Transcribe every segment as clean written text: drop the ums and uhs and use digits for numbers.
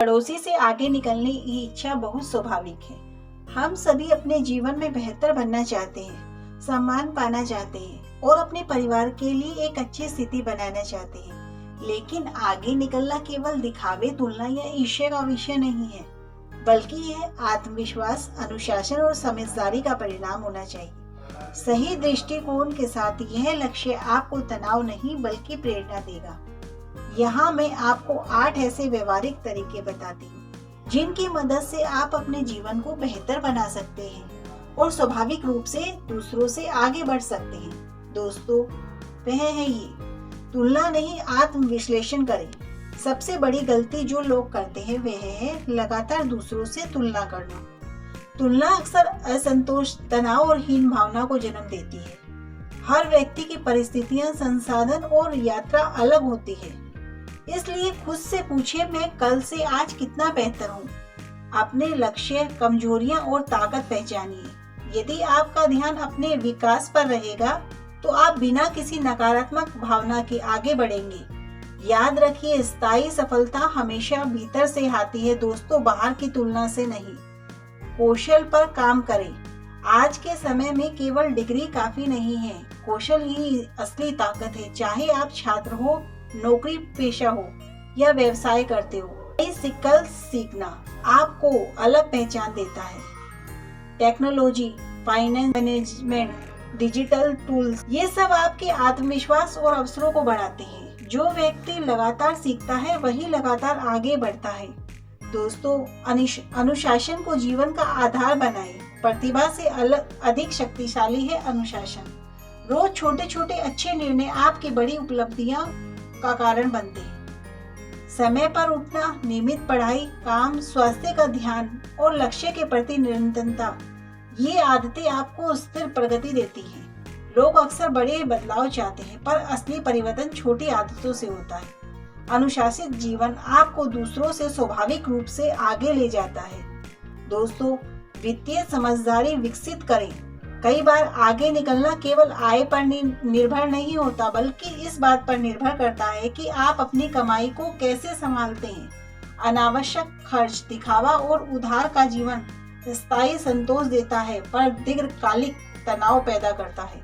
पड़ोसी से आगे निकलने की इच्छा बहुत स्वाभाविक है। हम सभी अपने जीवन में बेहतर बनना चाहते हैं, सम्मान पाना चाहते हैं और अपने परिवार के लिए एक अच्छी स्थिति बनाना चाहते हैं। लेकिन आगे निकलना केवल दिखावे, तुलना या ईर्ष्या का विषय नहीं है, बल्कि यह आत्मविश्वास, अनुशासन और समझदारी का परिणाम होना चाहिए। सही दृष्टिकोण के साथ यह लक्ष्य आपको तनाव नहीं बल्कि प्रेरणा देगा। यहाँ मैं आपको 8 ऐसे व्यवहारिक तरीके बताती हूँ जिनकी मदद से आप अपने जीवन को बेहतर बना सकते हैं और स्वाभाविक रूप से दूसरों से आगे बढ़ सकते हैं। दोस्तों, वह है ये: तुलना नहीं, आत्मविश्लेषण करें। सबसे बड़ी गलती जो लोग करते हैं वह है लगातार दूसरों से तुलना करना। तुलना अक्सर असंतोष, तनाव और हीन भावना को जन्म देती है। हर व्यक्ति की परिस्थितियां, संसाधन और यात्रा अलग होती है, इसलिए खुद से पूछिए, मैं कल से आज कितना बेहतर हूँ। अपने लक्ष्य, कमजोरियां और ताकत पहचानिए। यदि आपका ध्यान अपने विकास पर रहेगा तो आप बिना किसी नकारात्मक भावना के आगे बढ़ेंगे। याद रखिए, स्थायी सफलता हमेशा भीतर से आती है दोस्तों, बाहर की तुलना से नहीं। कौशल पर काम करें। आज के समय में केवल डिग्री काफी नहीं है, कौशल ही असली ताकत है। चाहे आप छात्र हो, नौकरी पेशा हो या व्यवसाय करते हो, नई स्किल सीखना आपको अलग पहचान देता है। Technology, finance, management, digital tools, ये सब आपके आत्मविश्वास और अवसरों को बढ़ाते हैं। जो व्यक्ति लगातार सीखता है वही लगातार आगे बढ़ता है। दोस्तों, अनुशासन को जीवन का आधार बनाएं। प्रतिभा से अधिक शक्तिशाली है अनुशासन। रोज छोटे छोटे अच्छे निर्णय आपकी बड़ी उपलब्धियां का कारण बनते हैं। समय पर उठना, नियमित पढ़ाई, काम, स्वास्थ्य का ध्यान और लक्ष्य के प्रति निरंतरता, ये आदतें आपको स्थिर प्रगति देती हैं। लोग अक्सर बड़े बदलाव चाहते हैं, पर असली परिवर्तन छोटी आदतों से होता है। अनुशासित जीवन आपको दूसरों से स्वाभाविक रूप से आगे ले जाता है। दोस्तों, वित्तीय समझदारी विकसित करें। कई बार आगे निकलना केवल आय पर निर्भर नहीं होता, बल्कि इस बात पर निर्भर करता है कि आप अपनी कमाई को कैसे संभालते हैं। अनावश्यक खर्च, दिखावा और उधार का जीवन स्थायी संतोष देता है, पर दीर्घकालिक तनाव पैदा करता है।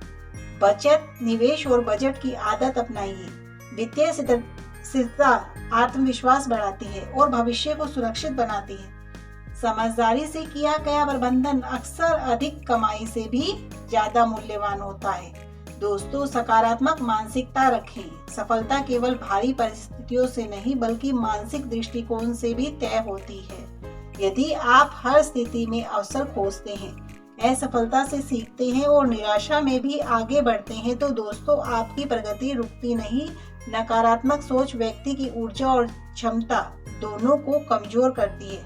बचत, निवेश और बजट की आदत अपनाइए। वित्तीय स्थिरता आत्मविश्वास बढ़ाती है और भविष्य को सुरक्षित बनाती है। समझदारी से किया गया प्रबंधन अक्सर अधिक कमाई से भी ज्यादा मूल्यवान होता है। दोस्तों, सकारात्मक मानसिकता रखें। सफलता केवल भारी परिस्थितियों से नहीं बल्कि मानसिक दृष्टिकोण से भी तय होती है। यदि आप हर स्थिति में अवसर खोजते हैं, असफलता से सीखते हैं और निराशा में भी आगे बढ़ते हैं, तो दोस्तों आपकी प्रगति रुकती नहीं। नकारात्मक सोच व्यक्ति की ऊर्जा और क्षमता दोनों को कमजोर करती है।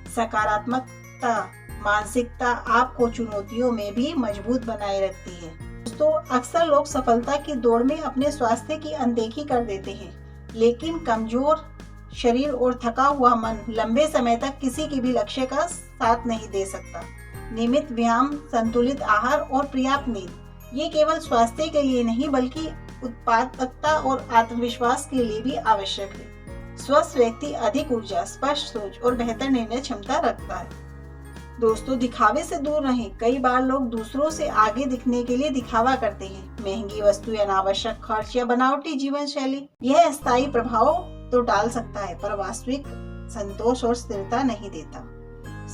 सकारात्मकता मानसिकता आपको चुनौतियों में भी मजबूत बनाए रखती है। दोस्तों, अक्सर लोग सफलता की दौड़ में अपने स्वास्थ्य की अनदेखी कर देते हैं, लेकिन कमजोर शरीर और थका हुआ मन लंबे समय तक किसी की भी लक्ष्य का साथ नहीं दे सकता। नियमित व्यायाम, संतुलित आहार और पर्याप्त नींद, ये केवल स्वास्थ्य के लिए नहीं बल्कि उत्पादकता और आत्मविश्वास के लिए भी आवश्यक है। स्वस्थ व्यक्ति अधिक ऊर्जा, स्पष्ट सोच और बेहतर निर्णय क्षमता रखता है। दोस्तों, दिखावे से दूर रहें। कई बार लोग दूसरों से आगे दिखने के लिए दिखावा करते हैं। महंगी वस्तुएं, अनावश्यक खर्च या बनावटी जीवन शैली, यह स्थायी प्रभाव तो डाल सकता है, पर वास्तविक संतोष और स्थिरता नहीं देता।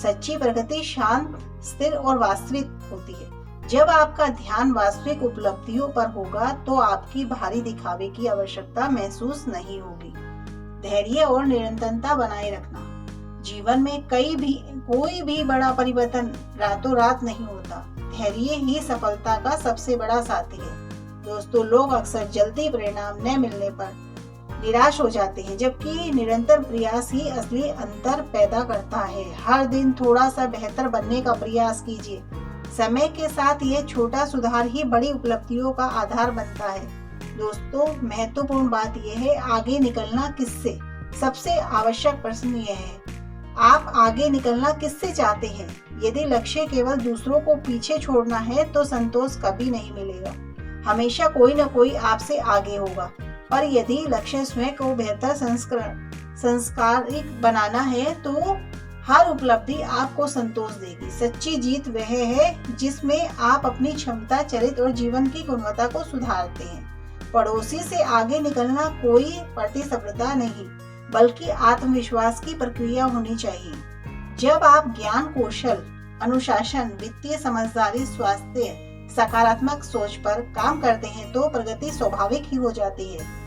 सच्ची प्रगति शांत, स्थिर और वास्तविक होती है। जब आपका ध्यान वास्तविक उपलब्धियों पर होगा तो आपकी भारी दिखावे की आवश्यकता महसूस नहीं होगी। धैर्य और निरंतरता बनाए रखना। जीवन में कोई भी बड़ा परिवर्तन रातों रात नहीं होता। धैर्य ही सफलता का सबसे बड़ा साथी है। दोस्तों, लोग अक्सर जल्दी परिणाम न मिलने पर निराश हो जाते हैं, जबकि निरंतर प्रयास ही असली अंतर पैदा करता है। हर दिन थोड़ा सा बेहतर बनने का प्रयास कीजिए। समय के साथ यह छोटा सुधार ही बड़ी उपलब्धियों का आधार बनता है। दोस्तों, महत्वपूर्ण बात यह है, आगे निकलना किससे? सबसे आवश्यक प्रश्न यह है, आप आगे निकलना किससे चाहते हैं? यदि लक्ष्य केवल दूसरों को पीछे छोड़ना है तो संतोष कभी नहीं मिलेगा। हमेशा कोई न कोई आपसे आगे होगा, पर यदि लक्ष्य स्वयं को बेहतर संस्करण संस्कारिक बनाना है तो हर उपलब्धि आपको संतोष देगी। सच्ची जीत वह है जिसमें आप अपनी क्षमता, चरित्र और जीवन की गुणवत्ता को सुधारते हैं। पड़ोसी से आगे निकलना कोई प्रतिस्पर्धा नहीं, बल्कि आत्मविश्वास की प्रक्रिया होनी चाहिए। जब आप ज्ञान, कौशल, अनुशासन, वित्तीय समझदारी, स्वास्थ्य, सकारात्मक सोच पर काम करते हैं तो प्रगति स्वाभाविक ही हो जाती है।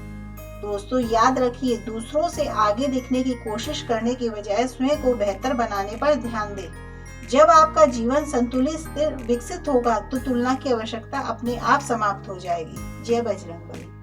दोस्तों याद रखिए, दूसरों से आगे दिखने की कोशिश करने की बजाय स्वयं को बेहतर बनाने पर ध्यान दें। जब आपका जीवन संतुलित, स्थिर, विकसित होगा तो तुलना की आवश्यकता अपने आप समाप्त हो जाएगी। जय बजरंगबली।